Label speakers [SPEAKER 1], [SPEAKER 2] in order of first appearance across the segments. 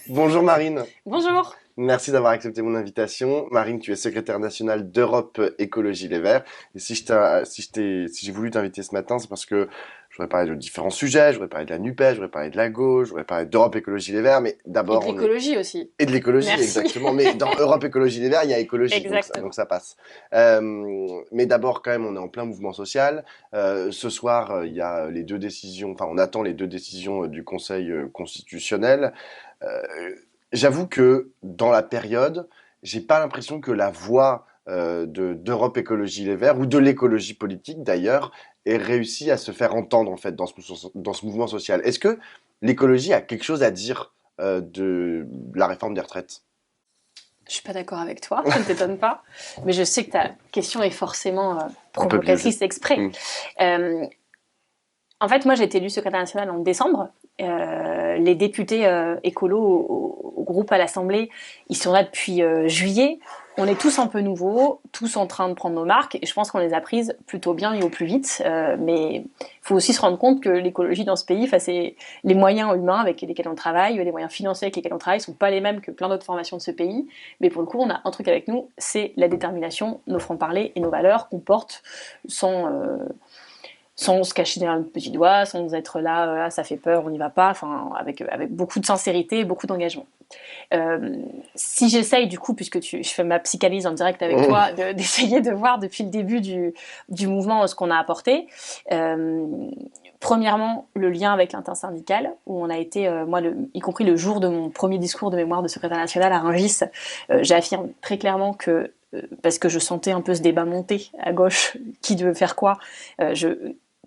[SPEAKER 1] Bonjour Marine,
[SPEAKER 2] Bonjour.
[SPEAKER 1] merci d'avoir accepté mon invitation. Marine, tu es secrétaire nationale d'Europe Écologie Les Verts. Et si j'ai voulu t'inviter ce matin, c'est parce que je voudrais parler de différents sujets. Je voudrais parler de la NUPES, je voudrais parler de la gauche, je voudrais parler d'Europe Écologie Les Verts. Mais
[SPEAKER 2] Et de
[SPEAKER 1] d'abord, on est
[SPEAKER 2] l'écologie aussi.
[SPEAKER 1] et de l'écologie,
[SPEAKER 2] Merci.
[SPEAKER 1] exactement. Mais dans Europe Écologie Les Verts, il y a écologie, donc
[SPEAKER 2] Exactement.
[SPEAKER 1] ça passe. Mais d'abord, quand même, on est en plein mouvement social. Ce soir, il y a les deux décisions, enfin, on attend les deux décisions du Conseil constitutionnel. Euh, J'avoue que dans la période, j'ai pas l'impression que la voix d'Europe Écologie Les Verts ou de l'écologie politique d'ailleurs ait réussi à se faire entendre en fait dans ce mouvement social. Est-ce que l'écologie a quelque chose à dire de la réforme des retraites?
[SPEAKER 2] Je suis pas d'accord avec toi, ça ne t'étonne pas. Mais je sais que ta question est forcément
[SPEAKER 1] Un peu biaisé.
[SPEAKER 2] provocatrice exprès.
[SPEAKER 1] Mm.
[SPEAKER 2] Euh, En fait, moi, j'ai été élue secrétaire nationale en décembre. Les députés écolos au groupe à l'Assemblée, ils sont là depuis juillet. On est tous un peu nouveaux, tous en train de prendre nos marques, et je pense qu'on les a prises plutôt bien et au plus vite. Mais il faut aussi se rendre compte que l'écologie dans ce pays, enfin, c'est les moyens humains avec lesquels on travaille, les moyens financiers avec lesquels on travaille, sont pas les mêmes que plein d'autres formations de ce pays. Mais pour le coup, on a un truc avec nous, c'est la détermination, nos francs-parler et nos valeurs qu'on porte sans se cacher derrière le petit doigt, sans être là, ah, ça fait peur, on n'y va pas, enfin, avec beaucoup de sincérité et beaucoup d'engagement. Si j'essaye, du coup, puisque je fais ma psychanalyse en direct avec
[SPEAKER 1] Mm.
[SPEAKER 2] toi, d'essayer de voir depuis le début du mouvement ce qu'on a apporté. Euh, Premièrement, le lien avec l'intersyndical, où on a été, moi, y compris le jour de mon premier discours de mémoire de secrétaire national à Rungis, j'affirme très clairement que parce que je sentais un peu ce débat monter à gauche, qui devait faire quoi.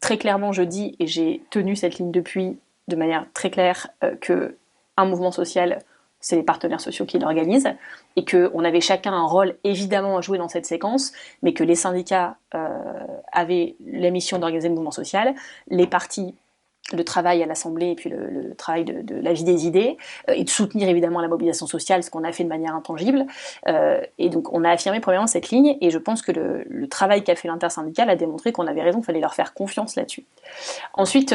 [SPEAKER 2] Très clairement, je dis, et j'ai tenu cette ligne depuis de manière très claire, que un mouvement social, c'est les partenaires sociaux qui l'organisent, et qu'on avait chacun un rôle évidemment à jouer dans cette séquence, mais que les syndicats avaient la mission d'organiser le mouvement social, les partis le travail à l'Assemblée et puis le travail de la vie des idées, et de soutenir évidemment la mobilisation sociale, ce qu'on a fait de manière intangible. Et donc on a affirmé premièrement cette ligne, et je pense que le travail qu'a fait l'intersyndicale a démontré qu'on avait raison, il fallait leur faire confiance là-dessus. Ensuite,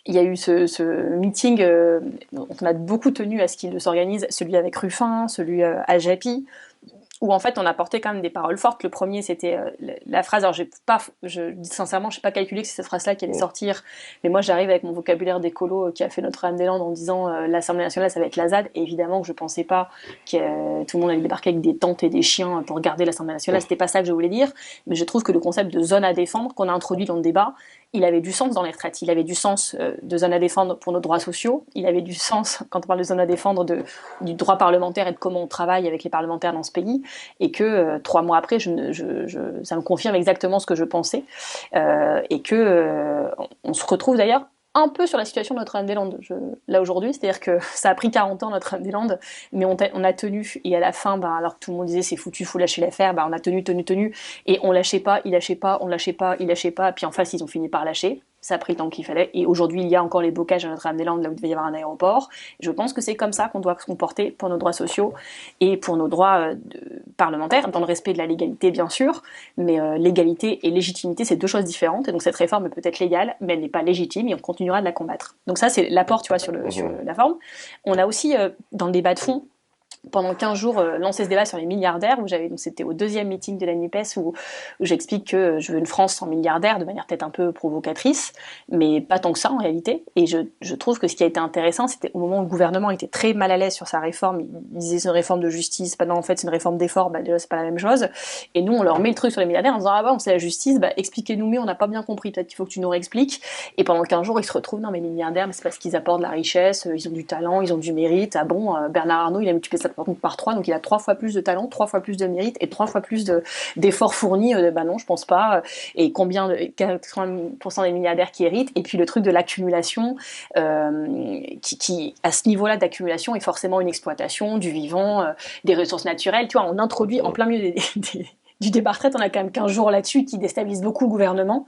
[SPEAKER 2] il y a eu ce meeting, on a beaucoup tenu à ce qu'il s'organise, celui avec Ruffin, celui à Japy, où en fait on a porté quand même des paroles fortes. Le premier, c'était la phrase, alors je dis sincèrement, je n'ai pas calculé que c'est cette phrase-là qui allait
[SPEAKER 1] Mm.
[SPEAKER 2] sortir, mais moi j'arrive avec mon vocabulaire d'écolo qui a fait Notre-Dame-des-Landes en disant l'Assemblée nationale ça va être la ZAD, et évidemment que je pensais pas que tout le monde allait débarquer avec des tentes et des chiens pour garder l'Assemblée nationale,
[SPEAKER 1] Mm.
[SPEAKER 2] c'était pas ça que je voulais dire, mais je trouve que le concept de zone à défendre qu'on a introduit dans le débat, il avait du sens dans les retraites, il avait du sens de zone à défendre pour nos droits sociaux, il avait du sens quand on parle de zone à défendre du droit parlementaire et de comment on travaille avec les parlementaires dans ce pays, et que 3 mois après, ça me confirme exactement ce que je pensais, et que on se retrouve d'ailleurs un peu sur la situation de Notre-Dame-des-Landes là aujourd'hui, c'est-à-dire que ça a pris 40 ans Notre-Dame-des-Landes, mais on a tenu, et à la fin, bah, alors que tout le monde disait c'est foutu, faut lâcher l'affaire, bah, on a tenu, et on lâchait pas, il lâchait pas, on lâchait pas, il lâchait pas, puis en face ils ont fini par lâcher. Ça a pris le temps qu'il fallait, et aujourd'hui il y a encore les bocages à Notre-Dame-des-Landes là où il devait y avoir un aéroport. Je pense que c'est comme ça qu'on doit se comporter pour nos droits sociaux et pour nos droits parlementaires, dans le respect de la légalité bien sûr, mais légalité et légitimité c'est deux choses différentes, et donc cette réforme est peut-être légale, mais elle n'est pas légitime, et on continuera de la combattre. Donc ça c'est l'apport, tu vois, sur
[SPEAKER 1] Mhm.
[SPEAKER 2] la forme. On a aussi, dans le débat de fond, pendant 15 jours lancé ce débat sur les milliardaires, donc c'était au deuxième meeting de la NUPES où j'explique que je veux une France sans milliardaires, de manière peut-être un peu provocatrice, mais pas tant que ça en réalité. Et je trouve que ce qui a été intéressant, c'était au moment où le gouvernement était très mal à l'aise sur sa réforme, il disait c'est une réforme de justice, bah non en fait c'est une réforme d'effort, bah déjà c'est pas la même chose. Et nous on leur met le truc sur les milliardaires en disant ah bah on sait la justice, bah expliquez-nous mieux, on n'a pas bien compris, peut-être qu'il faut que tu nous réexpliques. Et pendant 15 jours ils se retrouvent, non mais les milliardaires, mais c'est parce qu'ils apportent de la richesse, ils ont du talent, ils ont du mérite. Ah bon, Bernard Arnault il a multiplié ça par 3, donc il a 3 fois plus de talent, 3 fois plus de mérite et 3 fois plus d'efforts fournis. Bah non, je pense pas. Et combien de 80% des milliardaires qui héritent. Et puis le truc de l'accumulation, qui à ce niveau-là d'accumulation est forcément une exploitation du vivant, des ressources naturelles. Tu vois, on introduit en plein milieu du débat retraite, on a quand même 15 jours là-dessus qui déstabilise beaucoup le gouvernement.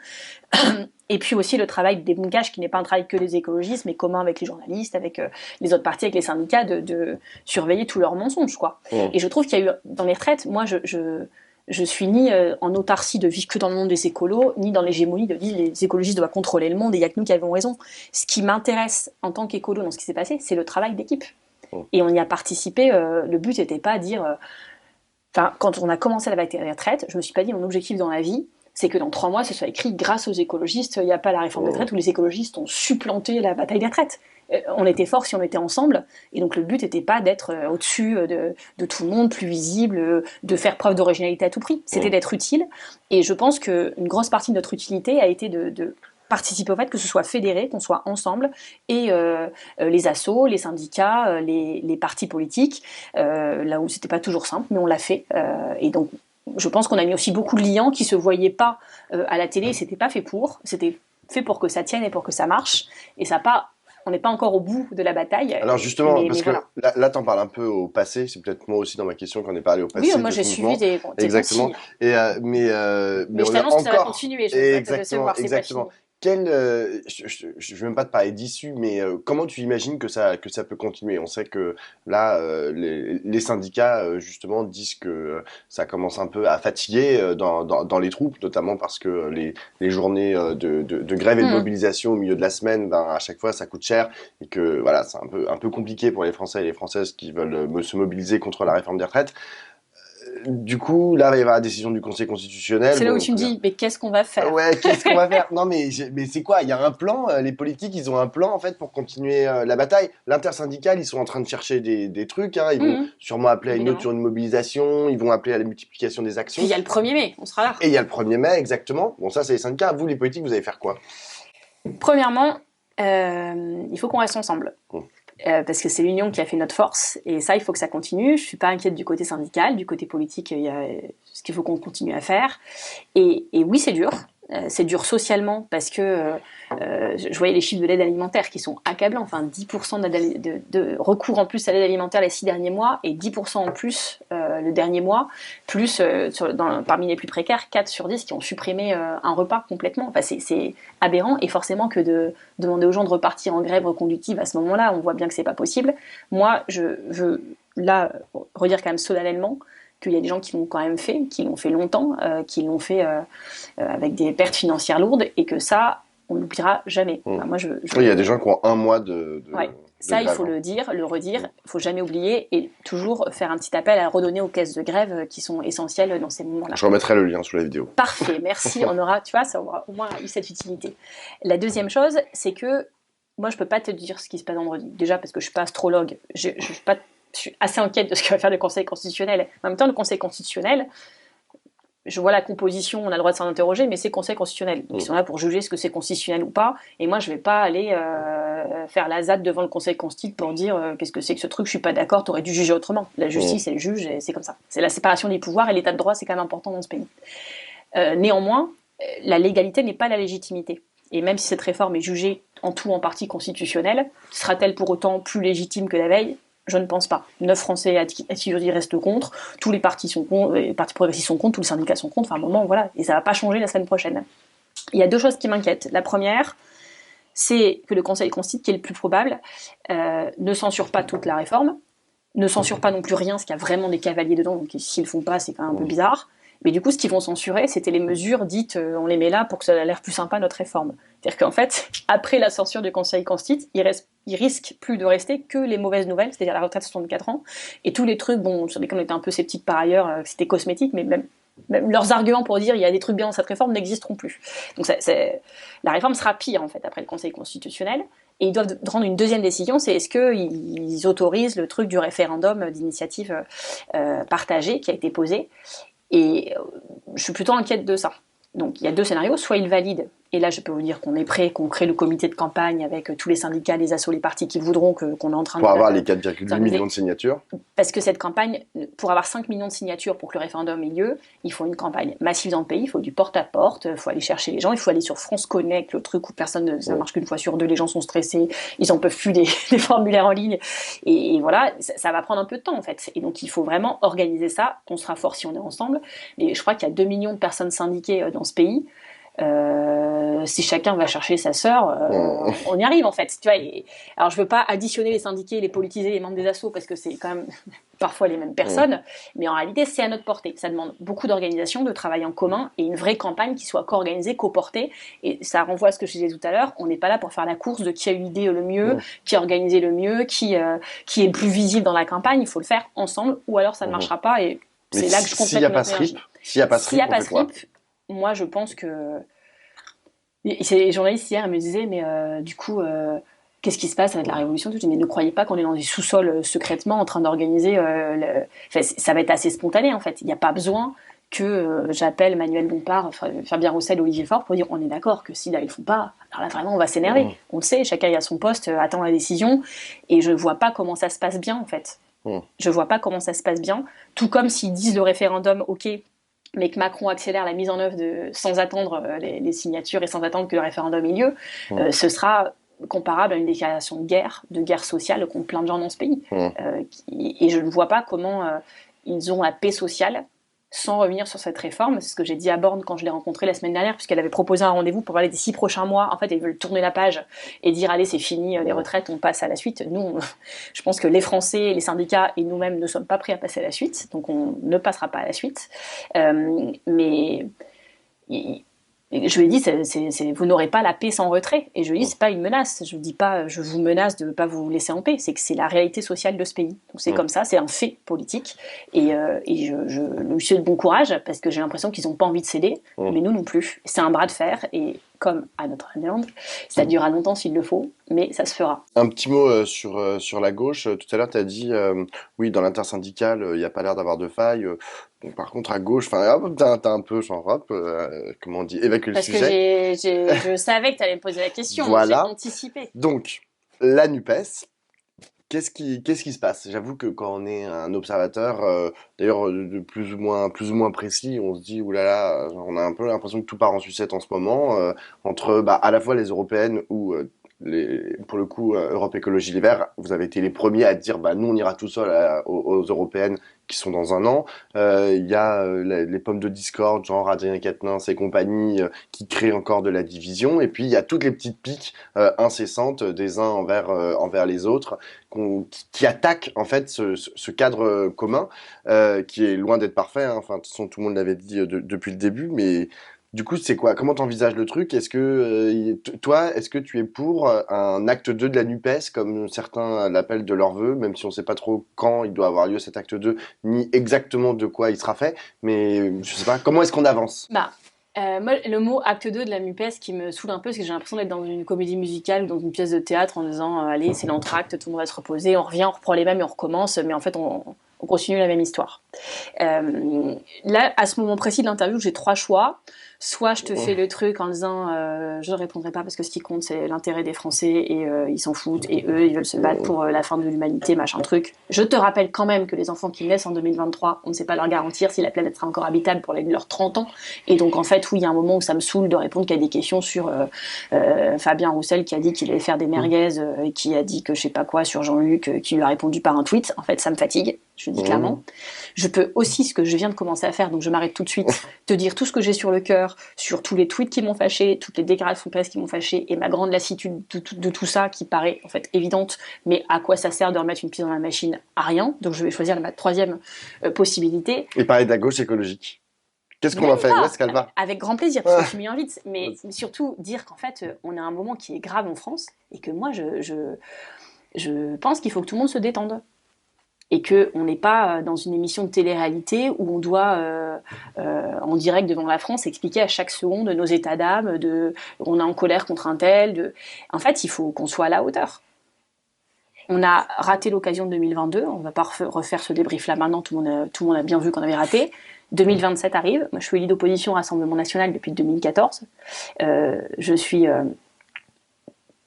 [SPEAKER 2] Et puis aussi le travail de débunkage, qui n'est pas un travail que des écologistes, mais commun avec les journalistes, avec les autres partis, avec les syndicats, de surveiller tous leurs mensonges, quoi.
[SPEAKER 1] Mm.
[SPEAKER 2] Et je trouve qu'il y a eu, dans les retraites, moi, je suis ni en autarcie de vivre que dans le monde des écolos, ni dans l'hégémonie de dire les écologistes doivent contrôler le monde et il n'y a que nous qui avons raison. Ce qui m'intéresse en tant qu'écolo dans ce qui s'est passé, c'est le travail d'équipe. Et on y a participé. Le but n'était pas à dire... Enfin, quand on a commencé la bataille des retraites, je me suis pas dit mon objectif dans la vie, c'est que dans 3 mois, ce soit écrit grâce aux écologistes, il n'y a pas la réforme des retraites où les écologistes ont supplanté la bataille des retraites. On était forts si on était ensemble, et donc le but n'était pas d'être au-dessus de tout le monde, plus visible, de faire preuve d'originalité à tout prix. C'était d'être utile, et je pense qu'une grosse partie de notre utilité a été de participer au fait que ce soit fédéré, qu'on soit ensemble, et les assos, les syndicats, les partis politiques, là où c'était pas toujours simple, mais on l'a fait, et donc je pense qu'on a mis aussi beaucoup de liants qui se voyaient pas à la télé, c'était pas fait pour, c'était fait pour que ça tienne et pour que ça marche, et ça pas, on n'est pas encore au bout de la bataille.
[SPEAKER 1] Alors justement, parce que
[SPEAKER 2] voilà.
[SPEAKER 1] là t'en parles un peu au passé, c'est peut-être moi aussi dans ma question qu'on est parlé au passé.
[SPEAKER 2] Oui, moi j'ai suivi tes
[SPEAKER 1] exactement.
[SPEAKER 2] consignes.
[SPEAKER 1] Mais
[SPEAKER 2] je t'annonce que ça va continuer. Je vais pas te décevoir,
[SPEAKER 1] exactement. Je veux même pas te parler d'issue, mais comment tu imagines que ça peut continuer? On sait que là, les syndicats justement disent que ça commence un peu à fatiguer dans les troupes, notamment parce que les journées de grève et de mobilisation au milieu de la semaine, ben, à chaque fois ça coûte cher et que voilà, c'est un peu compliqué pour les Français et les Françaises qui veulent se mobiliser contre la réforme des retraites. Du coup, là, il va y avoir la décision du Conseil constitutionnel.
[SPEAKER 2] C'est là où tu me dis, mais qu'est-ce qu'on va faire?
[SPEAKER 1] Ouais, qu'est-ce qu'on va faire? Non, mais c'est quoi? Il y a un plan. Les politiques, ils ont un plan, en fait, pour continuer la bataille. L'intersyndicale, ils sont en train de chercher des trucs. Hein. Ils vont sûrement appeler à une mobilisation. Ils vont appeler à la multiplication des actions.
[SPEAKER 2] Puis il y a le 1er mai, on sera là.
[SPEAKER 1] Et il y a le 1er mai, exactement. Bon, ça, c'est les syndicats. Vous, les politiques, vous allez faire quoi?
[SPEAKER 2] Premièrement, il faut qu'on reste ensemble. Parce que c'est l'union qui a fait notre force, et ça, il faut que ça continue. Je suis pas inquiète du côté syndical, du côté politique, il y a ce qu'il faut qu'on continue à faire. Et oui, c'est dur. C'est dur socialement parce que je voyais les chiffres de l'aide alimentaire qui sont accablants. Enfin, 10% de recours en plus à l'aide alimentaire les 6 derniers mois et 10% en plus le dernier mois, plus parmi les plus précaires, 4 sur 10 qui ont supprimé un repas complètement. Enfin, c'est aberrant, et forcément que de demander aux gens de repartir en grève reconductive à ce moment-là, on voit bien que c'est pas possible. Moi, je veux là redire quand même solennellement qu'il y a des gens qui l'ont quand même fait, qui l'ont fait longtemps, qui l'ont fait avec des pertes financières lourdes, et que ça, on n'oubliera jamais. Enfin, moi,
[SPEAKER 1] Oui, il y a des gens qui ont un mois
[SPEAKER 2] ouais. Ça, il faut le dire, le redire, il ne faut jamais oublier, et toujours faire un petit appel à redonner aux caisses de grève qui sont essentielles dans ces moments-là.
[SPEAKER 1] Je remettrai le lien sous la vidéo.
[SPEAKER 2] Parfait, merci, on aura, tu vois, ça aura au moins eu cette utilité. La deuxième chose, c'est que moi, je ne peux pas te dire ce qui se passe vendredi. Déjà parce que je ne suis pas astrologue, je suis assez inquiète de ce que va faire le Conseil constitutionnel. En même temps, le Conseil constitutionnel, je vois la composition, on a le droit de s'en interroger, mais c'est Conseil constitutionnel. Donc ils sont là pour juger ce que c'est constitutionnel ou pas. Et moi, je vais pas aller faire la ZAD devant le Conseil constitutionnel pour dire qu'est-ce que c'est que ce truc, je suis pas d'accord, t'aurais dû juger autrement. La justice, elle juge, et c'est comme ça. C'est la séparation des pouvoirs, et l'état de droit, c'est quand même important dans ce pays. Néanmoins, la légalité n'est pas la légitimité. Et même si cette réforme est jugée en tout en partie constitutionnelle, sera-t-elle pour autant plus légitime que la veille ? Je ne pense pas. 9 Français attitude restent contre, tous les partis sont contre, les partis progressistes sont contre, tous les syndicats sont contre, enfin, à un moment, voilà, et ça va pas changer la semaine prochaine. Il y a 2 choses qui m'inquiètent. La première, c'est que le Conseil constitutionnel, qui est le plus probable, ne censure pas toute la réforme, ne censure pas non plus rien, parce qu'il y a vraiment des cavaliers dedans, donc s'ils le font pas, c'est quand même un peu bizarre. Mais du coup, ce qu'ils vont censurer, c'était les mesures dites on les met là pour que ça ait l'air plus sympa, notre réforme. C'est-à-dire qu'en fait, après la censure du Conseil constitutionnel, il risque plus de rester que les mauvaises nouvelles, c'est-à-dire la retraite à 64 ans, et tous les trucs, bon, sur lesquels on était un peu sceptiques par ailleurs, c'était cosmétique, mais même leurs arguments pour dire il y a des trucs bien dans cette réforme n'existeront plus. Donc la réforme sera pire, en fait, après le Conseil constitutionnel. Et ils doivent rendre une deuxième décision, c'est est-ce qu'ils autorisent le truc du référendum d'initiative partagée qui a été posé. Et je suis plutôt inquiète de ça. Donc il y a 2 scénarios, soit ils valident, et là je peux vous dire qu'on est prêt, qu'on crée le comité de campagne avec tous les syndicats, les assos, les partis qui voudront, qu'on est en train
[SPEAKER 1] pour avoir les 4,8 millions de signatures.
[SPEAKER 2] Parce que cette campagne, pour avoir 5 millions de signatures pour que le référendum ait lieu, il faut une campagne massive dans le pays, il faut du porte-à-porte, il faut aller chercher les gens, il faut aller sur France Connect, le truc où personne, ça marche qu'une fois sur 2, les gens sont stressés, ils en peuvent plus des formulaires en ligne, et voilà, ça va prendre un peu de temps en fait. Et donc il faut vraiment organiser ça, on sera fort si on est ensemble, et je crois qu'il y a 2 millions de personnes syndiquées dans ce pays. Si chacun va chercher sa sœur, on y arrive en fait. Tu vois, alors je veux pas additionner les syndiqués, les politiser, les membres des assos parce que c'est quand même parfois les mêmes personnes, mais en réalité c'est à notre portée. Ça demande beaucoup d'organisation, de travail en commun et une vraie campagne qui soit co-organisée, co-portée. Et ça renvoie à ce que je disais tout à l'heure. On n'est pas là pour faire la course de qui a eu l'idée le mieux, qui a organisé le mieux, qui est le plus visible dans la campagne. Il faut le faire ensemble, ou alors ça ne marchera pas. Et
[SPEAKER 1] Mais
[SPEAKER 2] c'est là que je complète
[SPEAKER 1] s'il n'y a pas
[SPEAKER 2] notre
[SPEAKER 1] ce
[SPEAKER 2] énergie.
[SPEAKER 1] RIP, s'il n'y a pas ce
[SPEAKER 2] S'il n'y
[SPEAKER 1] RIP,
[SPEAKER 2] a
[SPEAKER 1] on
[SPEAKER 2] pas
[SPEAKER 1] fait
[SPEAKER 2] ce
[SPEAKER 1] quoi?
[SPEAKER 2] RIP, moi je pense que les journalistes hier me disaient, mais du coup, qu'est-ce qui se passe avec la révolution? Je dis, mais ne croyez pas qu'on est dans des sous-sols secrètement en train d'organiser. Enfin, ça va être assez spontané en fait. Il n'y a pas besoin que j'appelle Manuel Bompard, Fabien Roussel, Olivier Faure pour dire on est d'accord que si là ils le font pas, alors là vraiment on va s'énerver. On le sait, chacun est à son poste, attend la décision, et je vois pas comment ça se passe bien en fait. Je vois pas comment ça se passe bien. Tout comme s'ils disent le référendum, ok, mais que Macron accélère la mise en œuvre sans attendre les signatures et sans attendre que le référendum ait lieu, ce sera comparable à une déclaration de guerre sociale contre plein de gens dans ce pays. Et je ne vois pas comment ils ont la paix sociale sans revenir sur cette réforme. C'est ce que j'ai dit à Borne quand je l'ai rencontrée la semaine dernière, puisqu'elle avait proposé un rendez-vous pour parler des 6 prochains mois. En fait, ils veulent tourner la page et dire allez, c'est fini, les retraites, on passe à la suite. Nous, je pense que les Français, les syndicats et nous-mêmes ne sommes pas prêts à passer à la suite, donc on ne passera pas à la suite. Mais je lui ai dit, vous n'aurez pas la paix sans retrait. Et je lui ai dit, c'est pas une menace. Je ne dis pas, je vous menace de ne pas vous laisser en paix. C'est que c'est la réalité sociale de ce pays. Donc c'est comme ça, c'est un fait politique. Et je lui souhaite bon courage parce que j'ai l'impression qu'ils n'ont pas envie de céder, mais nous non plus. C'est un bras de fer et comme à Notre-Dame-des-Landes, ça durera longtemps s'il le faut, mais ça se fera.
[SPEAKER 1] Un petit mot sur la gauche. Tout à l'heure, tu as dit, oui, dans l'intersyndicale, il n'y a pas l'air d'avoir de faille. Bon, par contre, à gauche, t'as un peu, genre, hop, comment on dit, évacué le
[SPEAKER 2] Parce que
[SPEAKER 1] sujet.
[SPEAKER 2] je savais que tu allais me poser la question, j'ai
[SPEAKER 1] Voilà.
[SPEAKER 2] anticipé.
[SPEAKER 1] Donc, la NUPES, qu'est-ce qui se passe? J'avoue que quand on est un observateur, d'ailleurs de plus ou moins précis, on se dit oulala, on a un peu l'impression que tout part en sucette en ce moment, entre à la fois les européennes ou pour le coup Europe Écologie Les Verts, vous avez été les premiers à dire nous on ira tout seul aux européennes qui sont dans un an. Il y a les pommes de discorde, genre Adrien Quatennens et compagnie, qui créent encore de la division. Et puis il y a toutes les petites piques incessantes des uns envers les autres qui attaquent en fait ce cadre commun qui est loin d'être parfait. Hein. Enfin, de toute façon, tout le monde l'avait dit depuis le début, mais du coup, c'est quoi? Comment t'envisages le truc? Est-ce que toi, est-ce que tu es pour un acte 2 de la NUPES, comme certains l'appellent de leur vœu, même si on ne sait pas trop quand il doit avoir lieu cet acte 2, ni exactement de quoi il sera fait, mais je sais pas, comment est-ce qu'on avance?
[SPEAKER 2] Moi, le mot acte 2 de la NUPES qui me saoule un peu, parce que j'ai l'impression d'être dans une comédie musicale ou dans une pièce de théâtre en disant allez, c'est l'entracte, tout le monde va se reposer, on revient, on reprend les mêmes et on recommence, mais en fait, on continue la même histoire. Là, à ce moment précis de l'interview, j'ai 3 choix. Soit je te fais le truc en disant je ne répondrai pas parce que ce qui compte c'est l'intérêt des Français et ils s'en foutent et eux ils veulent se battre pour la fin de l'humanité, machin truc. Je te rappelle quand même que les enfants qui naissent en 2023, on ne sait pas leur garantir si la planète sera encore habitable pour leurs 30 ans. Et donc en fait, oui, il y a un moment où ça me saoule de répondre qu'il y a des questions sur Fabien Roussel qui a dit qu'il allait faire des merguez et qui a dit que je sais pas quoi sur Jean-Luc qui lui a répondu par un tweet. En fait, ça me fatigue. Je le dis clairement. Je peux aussi, ce que je viens de commencer à faire, donc je m'arrête tout de suite, te dire tout ce que j'ai sur le cœur, sur tous les tweets qui m'ont fâché, toutes les déclarations de presse qui m'ont fâché, et ma grande lassitude de tout ça qui paraît en fait évidente, mais à quoi ça sert de remettre une pièce dans la machine? À rien. Donc je vais choisir ma 3e possibilité.
[SPEAKER 1] Et parler de la gauche écologique. Qu'est-ce qu'on va faire? Où est-ce qu'elle va?
[SPEAKER 2] Avec grand plaisir, parce que tu m'y invites. Mais surtout dire qu'en fait, on a un moment qui est grave en France, et que moi, je pense qu'il faut que tout le monde se détende. Et qu'on n'est pas dans une émission de télé-réalité où on doit, en direct devant la France, expliquer à chaque seconde nos états d'âme, on est en colère contre un tel. En fait, il faut qu'on soit à la hauteur. On a raté l'occasion de 2022, on ne va pas refaire ce débrief-là maintenant, tout le monde a bien vu qu'on avait raté. 2027 arrive, moi je suis élue d'opposition au Rassemblement National depuis 2014. Je suis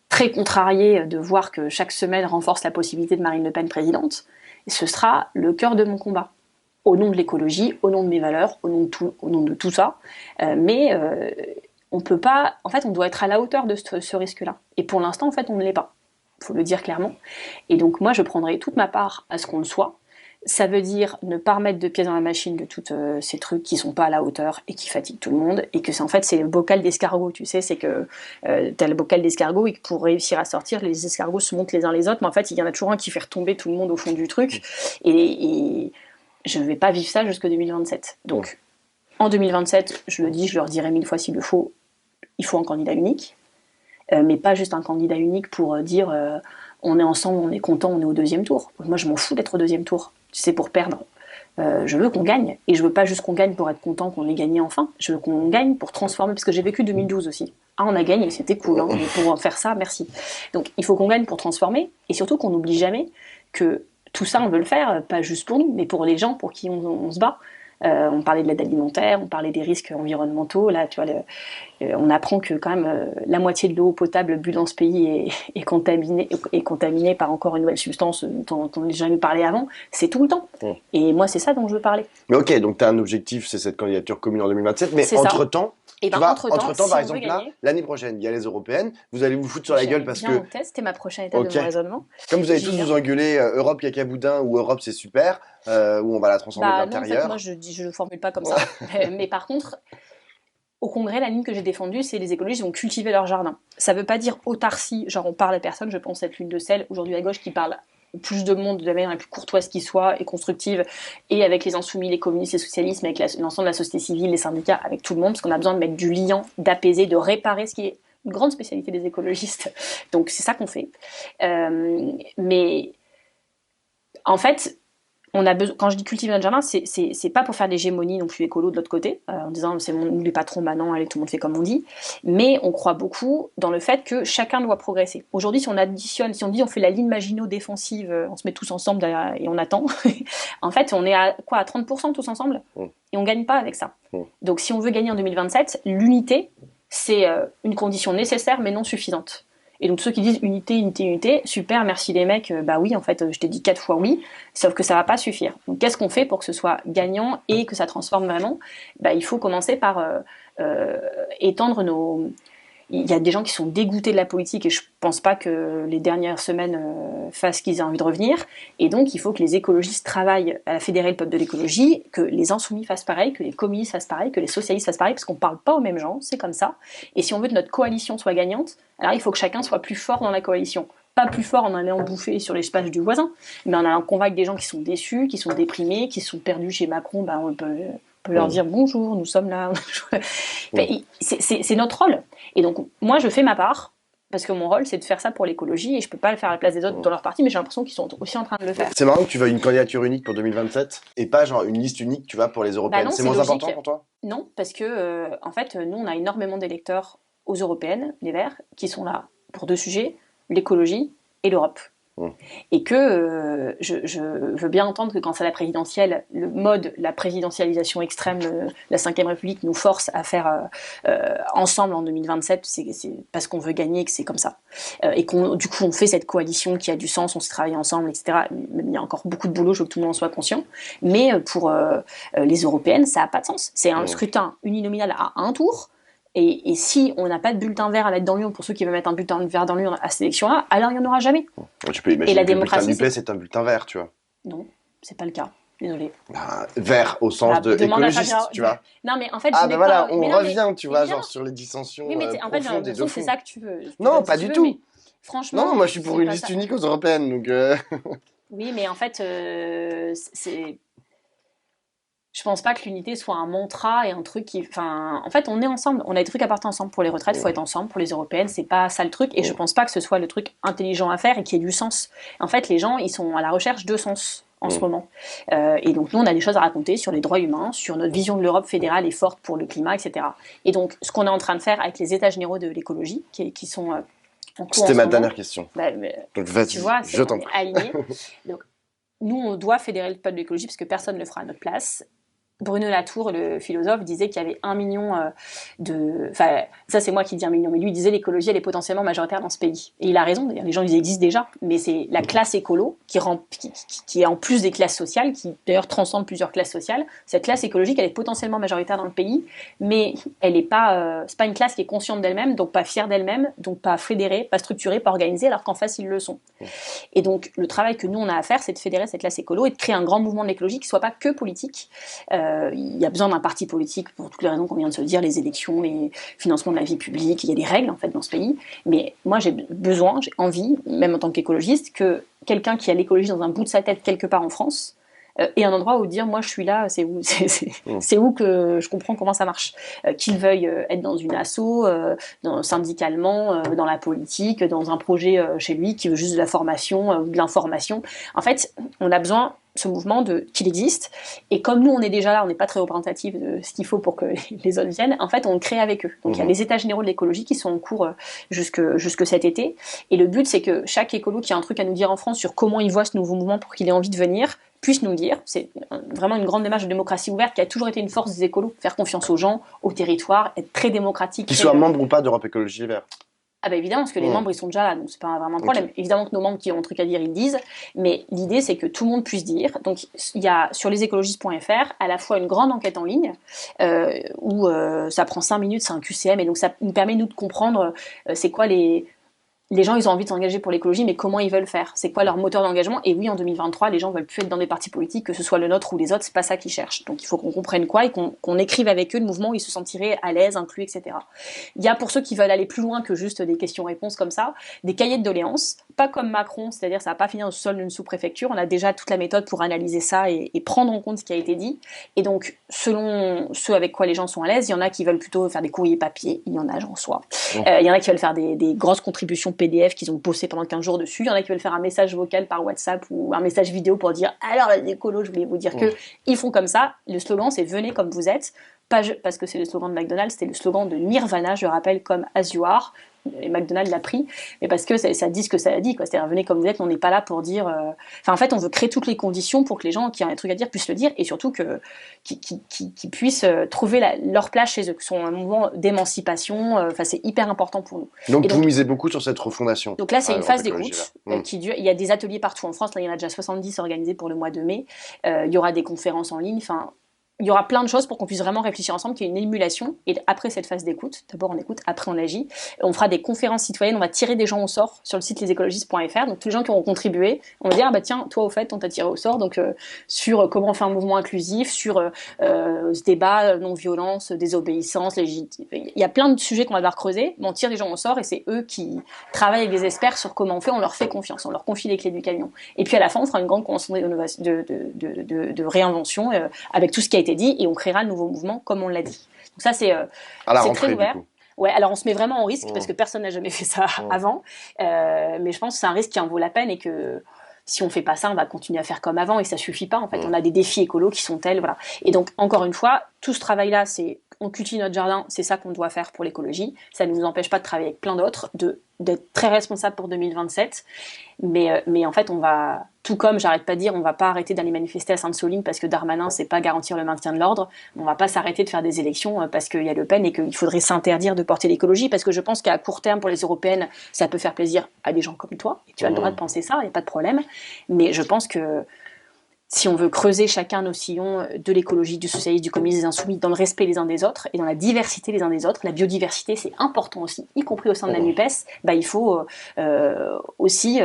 [SPEAKER 2] très contrariée de voir que chaque semaine renforce la possibilité de Marine Le Pen présidente. Et ce sera le cœur de mon combat. Au nom de l'écologie, au nom de mes valeurs, au nom de tout ça. On peut pas. En fait, on doit être à la hauteur de ce risque-là. Et pour l'instant, en fait, on ne l'est pas. Il faut le dire clairement. Et donc, moi, je prendrai toute ma part à ce qu'on le soit. Ça veut dire ne pas remettre de pieds dans la machine de tous ces trucs qui sont pas à la hauteur et qui fatiguent tout le monde, et que c'est en fait c'est le bocal d'escargot, tu sais, c'est que t'as le bocal d'escargot et que pour réussir à sortir, les escargots se montent les uns les autres, mais en fait il y en a toujours un qui fait retomber tout le monde au fond du truc, et je ne vais pas vivre ça jusqu'en 2027. Donc en 2027, je le dis, je leur dirai 1000 fois s'il le faut, il faut un candidat unique, mais pas juste un candidat unique pour dire on est ensemble, on est content, on est au deuxième tour. Moi je m'en fous d'être au deuxième tour. C'est pour perdre. Je veux qu'on gagne. Et je veux pas juste qu'on gagne pour être content qu'on ait gagné enfin. Je veux qu'on gagne pour transformer, parce que j'ai vécu 2012 aussi. Ah, on a gagné, c'était cool, hein, mais pour faire ça, merci. Donc il faut qu'on gagne pour transformer, et surtout qu'on n'oublie jamais que tout ça, on veut le faire, pas juste pour nous, mais pour les gens pour qui on se bat. On parlait de l'aide alimentaire, on parlait des risques environnementaux. Là, tu vois, on apprend que quand même la moitié de l'eau potable bu dans ce pays est contaminée par encore une nouvelle substance dont on n'a jamais parlé avant. C'est tout le temps. Et moi, c'est ça dont je veux parler.
[SPEAKER 1] Mais ok, donc tu as un objectif, c'est cette candidature commune en 2027, mais entre-temps,
[SPEAKER 2] et ben,
[SPEAKER 1] entre-temps,
[SPEAKER 2] si
[SPEAKER 1] par exemple, là, l'année prochaine, il y a les européennes, vous allez vous foutre sur la gueule parce que...
[SPEAKER 2] C'était ma prochaine étape de mon raisonnement.
[SPEAKER 1] Comme vous allez tous vous engueuler, Europe cacaboudin ou Europe c'est super, où on va la transformer de l'intérieur.
[SPEAKER 2] Non, en fait, moi je le formule pas comme ça. Mais par contre, au Congrès, la ligne que j'ai défendue, c'est les écologistes vont cultiver leur jardin. Ça veut pas dire autarcie, genre on parle à personne, je pense être l'une de celles aujourd'hui à gauche qui parle au plus de monde de la manière la plus courtoise qui soit et constructive, et avec les insoumis, les communistes, les socialistes, avec l'ensemble de la société civile, les syndicats, avec tout le monde, parce qu'on a besoin de mettre du liant, d'apaiser, de réparer, ce qui est une grande spécialité des écologistes. Donc c'est ça qu'on fait. Mais en fait, on a besoin, quand je dis cultiver notre jardin, c'est pas pour faire l'hégémonie non plus écolo de l'autre côté, en disant c'est nous les patrons, maintenant, allez, tout le monde fait comme on dit, mais on croit beaucoup dans le fait que chacun doit progresser. Aujourd'hui, si on additionne, si on dit on fait la ligne Maginot défensive, on se met tous ensemble derrière, et on attend, en fait, on est à quoi, à 30% tous ensemble, et on gagne pas avec ça. Donc si on veut gagner en 2027, l'unité, c'est une condition nécessaire mais non suffisante. Et donc ceux qui disent unité, unité, unité, super, merci les mecs, bah oui, en fait, je t'ai dit 4 fois oui, sauf que ça va pas suffire. Donc qu'est-ce qu'on fait pour que ce soit gagnant et que ça transforme vraiment ? Bah, il faut commencer par étendre nos... Il y a des gens qui sont dégoûtés de la politique et je pense pas que les dernières semaines fassent qu'ils aient envie de revenir. Et donc, il faut que les écologistes travaillent à fédérer le peuple de l'écologie, que les insoumis fassent pareil, que les communistes fassent pareil, que les socialistes fassent pareil, parce qu'on parle pas aux mêmes gens, c'est comme ça. Et si on veut que notre coalition soit gagnante, alors il faut que chacun soit plus fort dans la coalition. Pas plus fort en allant bouffer sur l'espace du voisin, mais en allant convaincre des gens qui sont déçus, qui sont déprimés, qui sont perdus chez Macron, ben on peut leur dire bonjour, nous sommes là. C'est notre rôle. Et donc, moi, je fais ma part, parce que mon rôle, c'est de faire ça pour l'écologie, et je peux pas le faire à la place des autres dans leur parti, mais j'ai l'impression qu'ils sont aussi en train de le faire.
[SPEAKER 1] C'est marrant que tu veuilles une candidature unique pour 2027, et pas genre une liste unique, tu vois, pour les européennes.
[SPEAKER 2] Bah non,
[SPEAKER 1] c'est moins
[SPEAKER 2] logique.
[SPEAKER 1] important pour toi ?
[SPEAKER 2] Non, parce que, en fait, nous, on a énormément d'électeurs aux européennes, les Verts, qui sont là pour 2 sujets, l'écologie et l'Europe. Et que je veux bien entendre que quand c'est la présidentielle, le mode, la présidentialisation extrême, la 5ème République nous force à faire ensemble en 2027, c'est parce qu'on veut gagner que c'est comme ça. Et du coup, on fait cette coalition qui a du sens, on s'est travaillé ensemble, etc. Il y a encore beaucoup de boulot, je veux que tout le monde en soit conscient. Mais pour les européennes, ça n'a pas de sens. C'est un scrutin uninominal à un tour. Et si on n'a pas de bulletin vert à mettre dans l'urne, pour ceux qui veulent mettre un bulletin vert dans l'urne à cette élection-là, alors il n'y en aura jamais.
[SPEAKER 1] Tu peux imaginer que le bulletin NUPES, c'est un bulletin vert, tu vois.
[SPEAKER 2] Non, c'est pas le cas. Désolée.
[SPEAKER 1] Vert au sens de écologiste, tu vois.
[SPEAKER 2] Non, mais en fait,
[SPEAKER 1] voilà, on revient, tu vois, genre sur les dissensions.
[SPEAKER 2] Oui, mais en fait, j'ai l'impression que c'est ça que tu veux.
[SPEAKER 1] Non, pas du tout.
[SPEAKER 2] Franchement.
[SPEAKER 1] Non, moi je suis pour une liste unique aux européennes, donc.
[SPEAKER 2] Oui, mais en fait, c'est. Je pense pas que l'unité soit un mantra et un truc qui... Enfin, en fait, on est ensemble. On a des trucs à partir ensemble pour les retraites. Il faut être ensemble pour les européennes. C'est pas ça le truc. Et je pense pas que ce soit le truc intelligent à faire et qui ait du sens. En fait, les gens, ils sont à la recherche de sens en ce moment. Et donc, nous, on a des choses à raconter sur les droits humains, sur notre vision de l'Europe fédérale et forte pour le climat, etc. Et donc, ce qu'on est en train de faire avec les états généraux de l'écologie, qui sont en cours.
[SPEAKER 1] C'était ma dernière question.
[SPEAKER 2] Donc, vas-y, tu vois, je t'en prie. Aligné. Donc, nous, on doit fédérer le peuple de l'écologie parce que personne ne le fera à notre place. Bruno Latour, le philosophe, disait qu'il y avait 1 million Enfin, ça c'est moi qui dis 1 million, mais lui il disait l'écologie elle est potentiellement majoritaire dans ce pays. Et il a raison, d'ailleurs les gens ils existent déjà, mais c'est la classe écolo qui est en plus des classes sociales, qui d'ailleurs transcende plusieurs classes sociales. Cette classe écologique elle est potentiellement majoritaire dans le pays, mais elle est pas, c'est pas une classe qui est consciente d'elle-même, donc pas fière d'elle-même, donc pas fédérée, pas structurée, pas organisée, alors qu'en face ils le sont. Et donc le travail que nous on a à faire, c'est de fédérer cette classe écolo et de créer un grand mouvement de l'écologie qui soit pas que politique. Il y a besoin d'un parti politique pour toutes les raisons qu'on vient de se dire, les élections, les financements de la vie publique, il y a des règles en fait dans ce pays. Mais moi j'ai besoin, j'ai envie, même en tant qu'écologiste, que quelqu'un qui a l'écologie dans un bout de sa tête quelque part en France ait un endroit où dire moi je suis là, c'est où que je comprends comment ça marche. Qu'il veuille être dans une asso, syndicalement, dans la politique, dans un projet chez lui, qui veut juste de la formation ou de l'information. En fait, on a besoin ce mouvement qu'il existe, et comme nous on est déjà là, on n'est pas très représentatif de ce qu'il faut pour que les autres viennent, en fait on le crée avec eux. Donc il y a les états généraux de l'écologie qui sont en cours jusque cet été, et le but c'est que chaque écolo qui a un truc à nous dire en France sur comment il voit ce nouveau mouvement pour qu'il ait envie de venir, puisse nous le dire. C'est vraiment une grande démarche de démocratie ouverte qui a toujours été une force des écolos, faire confiance aux gens, au territoire, être très démocratique.
[SPEAKER 1] Qu'ils soient membres ou pas d'Europe Écologie Les Verts.
[SPEAKER 2] Ah bah évidemment, parce que les membres ils sont déjà là, donc c'est pas vraiment un problème. Okay. Évidemment que nos membres qui ont un truc à dire, ils le disent, mais l'idée c'est que tout le monde puisse dire. Donc il y a sur lesécologistes.fr à la fois une grande enquête en ligne, où ça prend 5 minutes, c'est un QCM, et donc ça nous permet nous de comprendre c'est quoi les gens, ils ont envie de s'engager pour l'écologie, mais comment ils veulent faire? C'est quoi leur moteur d'engagement? Et oui, en 2023, les gens veulent plus être dans des partis politiques, que ce soit le nôtre ou les autres, c'est pas ça qu'ils cherchent. Donc il faut qu'on comprenne quoi et qu'on écrive avec eux le mouvement où ils se sentiraient à l'aise, inclus, etc. Il y a pour ceux qui veulent aller plus loin que juste des questions-réponses comme ça, des cahiers de doléances, pas comme Macron, c'est-à-dire ça va pas finir au sol d'une sous-préfecture, on a déjà toute la méthode pour analyser ça et prendre en compte ce qui a été dit. Et donc, selon ceux avec quoi les gens sont à l'aise, il y en a qui veulent plutôt faire des courriers papier, il y en a, j'en sois. Il y en a qui veulent faire des grosses contributions PDF qu'ils ont bossé pendant 15 jours dessus. Il y en a qui veulent faire un message vocal par WhatsApp ou un message vidéo pour dire « Alors les écolos, je voulais vous dire que… » Ils font comme ça. Le slogan, c'est « Venez comme vous êtes ». Pas parce que c'est le slogan de McDonald's, c'était le slogan de Nirvana, je rappelle, comme « As you are ». Et McDonald's l'a pris, mais parce que ça dit ce que ça dit, quoi. C'est-à-dire venez comme vous êtes, on n'est pas là pour dire. Enfin, en fait, on veut créer toutes les conditions pour que les gens qui ont un truc à dire puissent le dire, et surtout qu'ils puissent trouver leur place chez eux, que ce soit un mouvement d'émancipation. Enfin, c'est hyper important pour nous.
[SPEAKER 1] Donc vous misez beaucoup sur cette refondation.
[SPEAKER 2] Donc là, c'est une phase d'écoute qui dure. Il y a des ateliers partout en France. Là, il y en a déjà 70 organisés pour le mois de mai. Il y aura des conférences en ligne. Enfin. Il y aura plein de choses pour qu'on puisse vraiment réfléchir ensemble, qu'il y ait une émulation. Et après cette phase d'écoute, d'abord on écoute, après on agit. On fera des conférences citoyennes, on va tirer des gens au sort sur le site lesécologistes.fr. Donc tous les gens qui auront contribué, on va dire, ah bah tiens, toi au fait, on t'a tiré au sort. Donc sur comment on fait un mouvement inclusif, sur ce débat, non-violence, désobéissance, légitimité. Il y a plein de sujets qu'on va devoir creuser, mais on tire des gens au sort et c'est eux qui travaillent avec des experts sur comment on fait, on leur fait confiance, on leur confie les clés du camion. Et puis à la fin, on fera une grande convention de réinvention avec tout ce qui a été dit, et on créera le nouveau mouvement comme on l'a dit. Donc ça c'est très ouvert. Ouais, alors on se met vraiment en risque parce que personne n'a jamais fait ça avant, mais je pense que c'est un risque qui en vaut la peine, et que si on fait pas ça, on va continuer à faire comme avant, et ça suffit pas en fait. On a des défis écolos qui sont tels, voilà. Et donc encore une fois, tout ce travail-là, c'est on cultive notre jardin, c'est ça qu'on doit faire pour l'écologie. Ça ne nous empêche pas de travailler avec plein d'autres, d'être très responsable pour 2027. Mais en fait, on va, tout comme j'arrête pas de dire, on va pas arrêter d'aller manifester à Sainte-Soline parce que Darmanin, c'est pas garantir le maintien de l'ordre. On va pas s'arrêter de faire des élections parce qu'il y a Le Pen et qu'il faudrait s'interdire de porter l'écologie, parce que je pense qu'à court terme, pour les européennes, ça peut faire plaisir à des gens comme toi. Et tu as le droit de penser ça, il n'y a pas de problème. Mais je pense que si on veut creuser chacun nos sillons de l'écologie, du socialisme, du communisme, des insoumis, dans le respect les uns des autres et dans la diversité les uns des autres, la biodiversité c'est important aussi, y compris au sein de la NUPES, bah, il faut aussi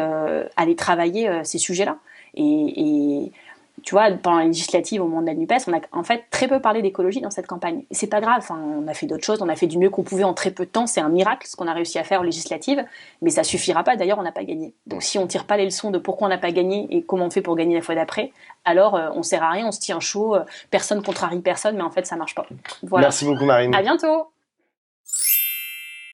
[SPEAKER 2] aller travailler ces sujets-là. Et tu vois, pendant la législative, au moment de la NUPES, on a en fait très peu parlé d'écologie dans cette campagne. Et c'est pas grave, enfin, on a fait d'autres choses, on a fait du mieux qu'on pouvait en très peu de temps, c'est un miracle ce qu'on a réussi à faire aux législatives, mais ça suffira pas, d'ailleurs on n'a pas gagné. Donc si on tire pas les leçons de pourquoi on n'a pas gagné et comment on fait pour gagner la fois d'après, alors on sert à rien, on se tient chaud, personne contrarie personne, mais en fait ça marche pas. Voilà.
[SPEAKER 1] Merci beaucoup Marine.
[SPEAKER 2] À bientôt.